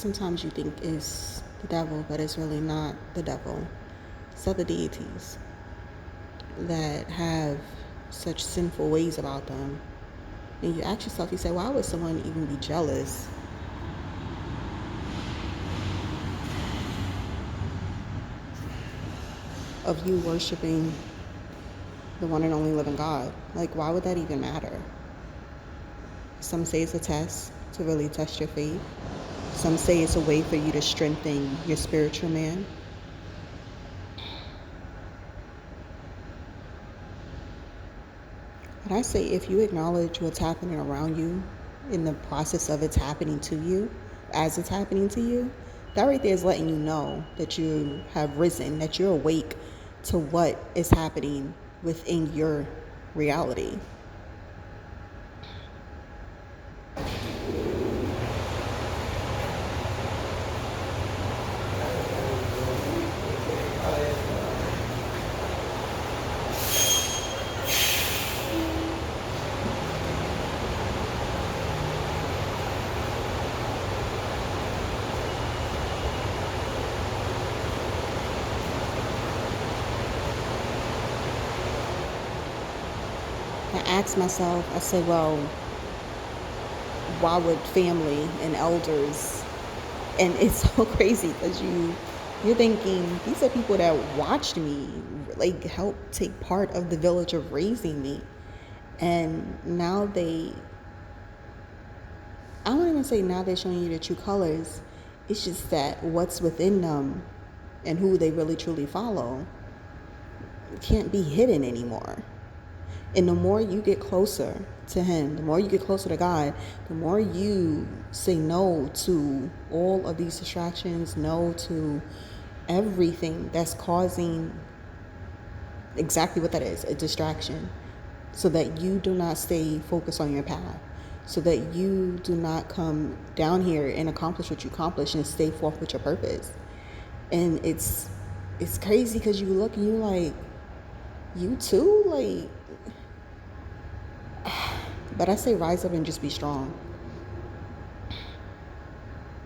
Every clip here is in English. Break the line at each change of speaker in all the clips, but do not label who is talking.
sometimes you think is the devil, but it's really not the devil. It's other deities that have such sinful ways about them. And you ask yourself, you say, why would someone even be jealous of you worshiping the one and only living God? Like, why would that even matter? Some say it's a test to really test your faith. Some say it's a way for you to strengthen your spiritual man. And I say, if you acknowledge what's happening around you in the process of it's happening to you, as it's happening to you, that right there is letting you know that you have risen, that you're awake to what is happening within your reality. I ask myself, I say, well, why would family and elders, and it's so crazy because you're thinking these are people that watched me, like help take part of the village of raising me, and now I don't even say now they're showing you the true colors. It's just that what's within them and who they really truly follow can't be hidden anymore. And the more you get closer to him, the more you get closer to God, the more you say no to all of these distractions, no to everything that's causing exactly what that is, a distraction, so that you do not stay focused on your path, so that you do not come down here and accomplish what you accomplish and stay forth with your purpose. And it's crazy because you look and you like, you too? Like, but I say rise up and just be strong.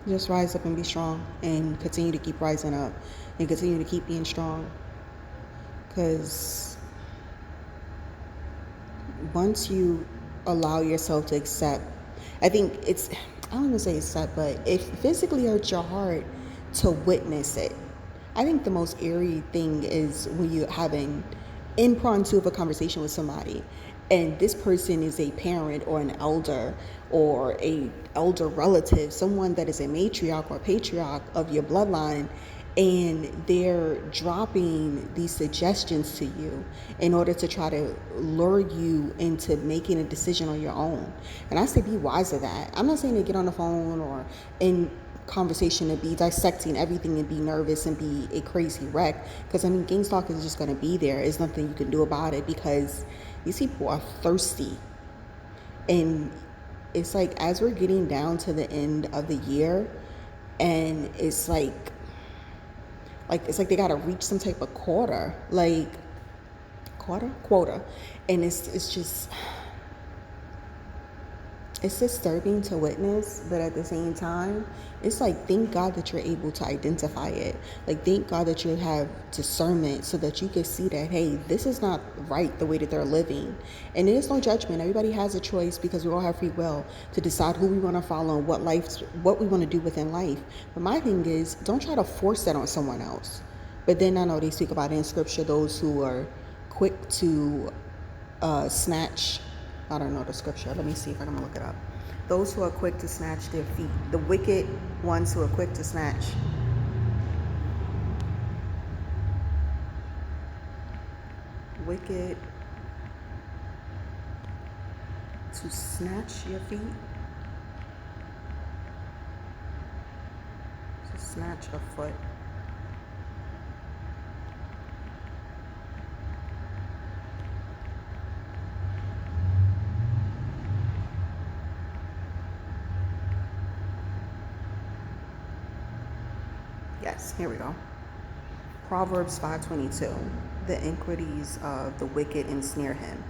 Just rise up and be strong and continue to keep rising up and continue to keep being strong. Because once you allow yourself to accept, I think it's, I don't even say accept, but it physically hurts your heart to witness it. I think the most eerie thing is when you're having impromptu of a conversation with somebody and this person is a parent or an elder or a elder relative, someone that is a matriarch or patriarch of your bloodline, and they're dropping these suggestions to you in order to try to lure you into making a decision on your own. And I say be wise of that. I'm not saying to get on the phone or in conversation to be dissecting everything and be nervous and be a crazy wreck, because I mean, gang stalk is just going to be there. There's nothing you can do about it because these people are thirsty. And it's like, as we're getting down to the end of the year, and it's like it's like they got to reach some type of quota, and it's just, it's disturbing to witness, but at the same time, it's like, thank God that you're able to identify it. Like, thank God that you have discernment so that you can see that, hey, this is not right the way that they're living. And there's no judgment. Everybody has a choice because we all have free will to decide who we want to follow and what we want to do within life. But my thing is, don't try to force that on someone else. But then I know they speak about it in scripture, those who are quick to snatch, I don't know the scripture. Let me see if I can look it up. Those who are quick to snatch their feet. The wicked ones who are quick to snatch. Wicked to snatch your feet. To snatch a foot. Yes, here we go. Proverbs 5:22. The iniquities of the wicked ensnare him.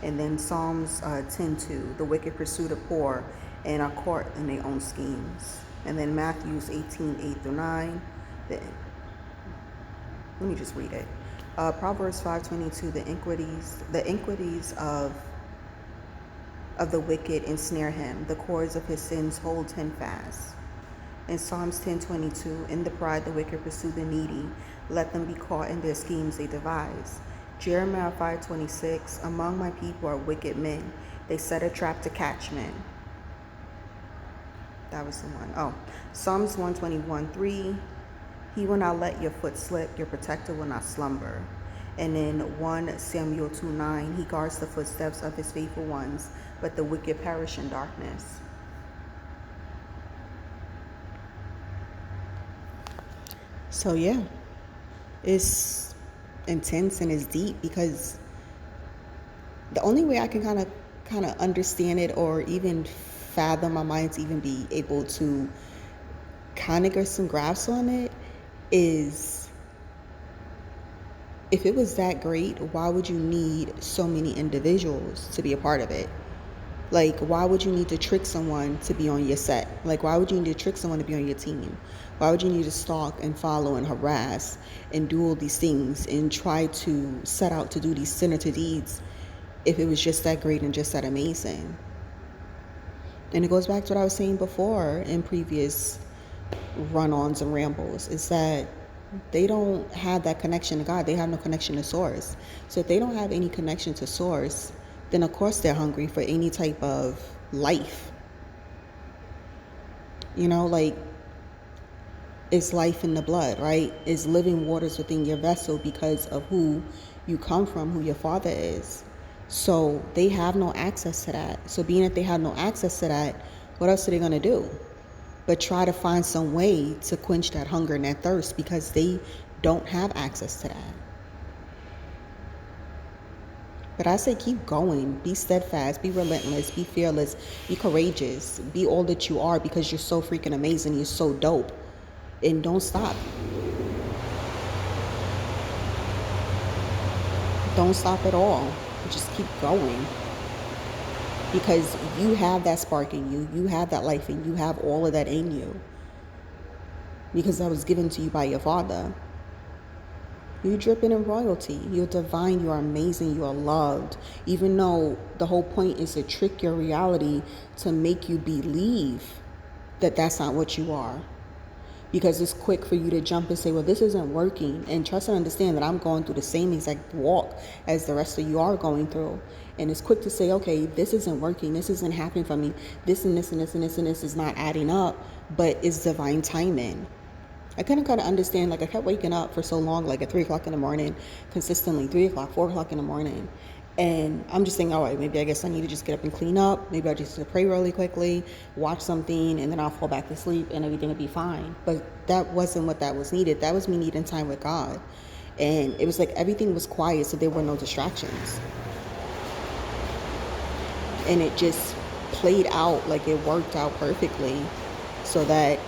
And then Psalms 10:2. The wicked pursue the poor and are caught in their own schemes. And then Matthews 18:8-9. Let me just read it. Proverbs 5:22. The iniquities of the wicked ensnare him. The cords of his sins hold him fast. In Psalms 10:22, in the pride the wicked pursue the needy. Let them be caught in their schemes they devise. Jeremiah 5:26, among my people are wicked men. They set a trap to catch men. That was the one. Oh, Psalms 121:3, he will not let your foot slip, your protector will not slumber. And in 1 Samuel 2:9, he guards the footsteps of his faithful ones, but the wicked perish in darkness. So yeah, it's intense and it's deep, because the only way I can kind of understand it, or even fathom my mind to even be able to kind of get some grasp on it, is if it was that great, why would you need so many individuals to be a part of it? Like, why would you need to trick someone to be on your set? Like, why would you need to trick someone to be on your team? Why would you need to stalk and follow and harass and do all these things and try to set out to do these sinister deeds if it was just that great and just that amazing? And it goes back to what I was saying before in previous run-ons and rambles, is that they don't have that connection to God. They have no connection to source. So if they don't have any connection to source, then of course they're hungry for any type of life. You know, like, it's life in the blood, right? It's living waters within your vessel because of who you come from, who your father is. So they have no access to that. So being that they have no access to that, what else are they going to do but try to find some way to quench that hunger and that thirst, because they don't have access to that? But I say keep going. Be steadfast. Be relentless. Be fearless. Be courageous. Be all that you are, because you're so freaking amazing. You're so dope. And don't stop. Don't stop at all. Just keep going. Because you have that spark in you. You have that life in you. You have all of that in you. Because that was given to you by your father. You're dripping in royalty. You're divine. You are amazing. You are loved. Even though the whole point is to trick your reality to make you believe that that's not what you are. Because it's quick for you to jump and say, well, this isn't working. And trust and understand that I'm going through the same exact walk as the rest of you are going through. And it's quick to say, okay, this isn't working. This isn't happening for me. This and this and this and this and this is not adding up. But it's divine timing. I couldn't kind of understand, like, I kept waking up for so long, like at 3 o'clock in the morning, consistently, 3 o'clock, 4 o'clock in the morning. And I'm just thinking, all right, maybe I guess I need to just get up and clean up. Maybe I just need to pray really quickly, watch something, and then I'll fall back to sleep and everything will be fine. But that wasn't what that was needed. That was me needing time with God. And it was like everything was quiet, so there were no distractions. And it just played out, like it worked out perfectly, so that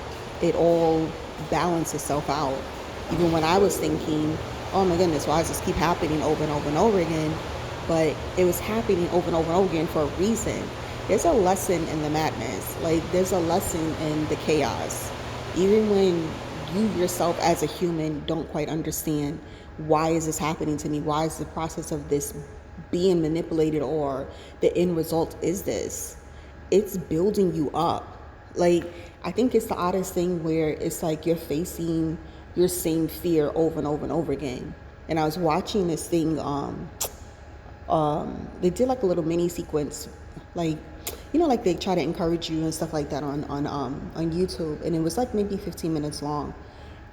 it all balanced itself out. Even when I was thinking, oh my goodness, why does this keep happening over and over and over again? But it was happening over and over and over again for a reason. There's a lesson in the madness. Like, there's a lesson in the chaos. Even when you yourself as a human don't quite understand, why is this happening to me? Why is the process of this being manipulated, or the end result is this? It's building you up. Like, I think it's the oddest thing where it's like you're facing your same fear over and over and over again. And I was watching this thing, they did like a little mini sequence, like, you know, like they try to encourage you and stuff like that on YouTube, and it was like maybe 15 minutes long,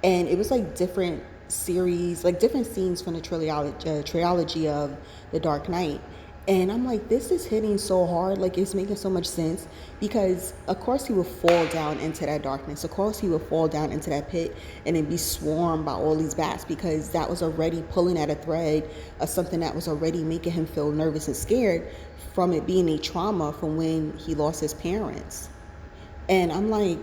and it was like different series, like different scenes from the trilogy of The Dark Knight. And I'm like, this is hitting so hard, like it's making so much sense, because of course he would fall down into that darkness. Of course he would fall down into that pit and then be swarmed by all these bats, because that was already pulling at a thread of something that was already making him feel nervous and scared from it being a trauma from when he lost his parents. And I'm like,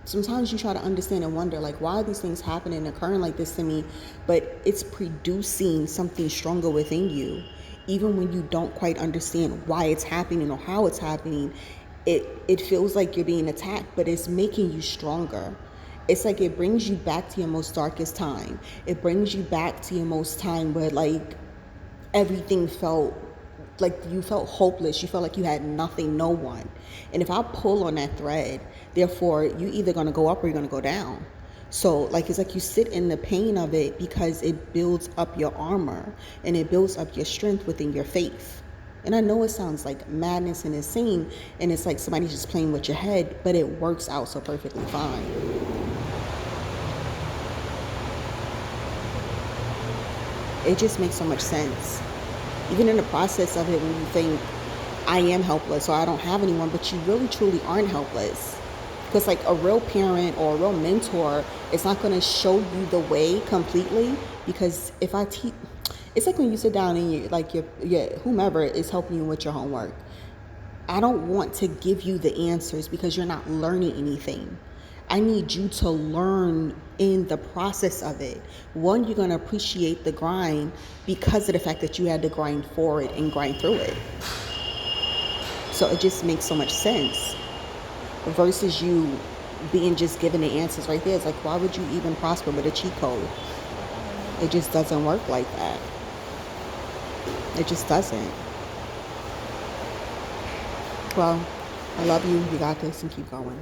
sometimes you try to understand and wonder, like, why are these things happening and occurring like this to me? But it's producing something stronger within you. Even when you don't quite understand why it's happening or how it's happening, it feels like you're being attacked, but it's making you stronger. It's like it brings you back to your most darkest time. It brings you back to your most time where like everything felt like you felt hopeless. You felt like you had nothing, no one. And if I pull on that thread, therefore you either gonna go up or you're gonna go down. So like it's like you sit in the pain of it because it builds up your armor and it builds up your strength within your faith. And I know it sounds like madness and insane, and it's like somebody's just playing with your head, but it works out so perfectly fine. It just makes so much sense. Even in the process of it, when you think, I am helpless or I don't have anyone, but you really truly aren't helpless. Because like a real parent or a real mentor is not going to show you the way completely. Because if I teach, it's like when you sit down and you like your whomever is helping you with your homework. I don't want to give you the answers because you're not learning anything. I need you to learn in the process of it. One, you're going to appreciate the grind because of the fact that you had to grind for it and grind through it. So it just makes so much sense versus you being just given the answers right there. It's like, why would you even prosper with a cheat code? It just doesn't work like that. It just doesn't. Well, I love you. You got this and keep going.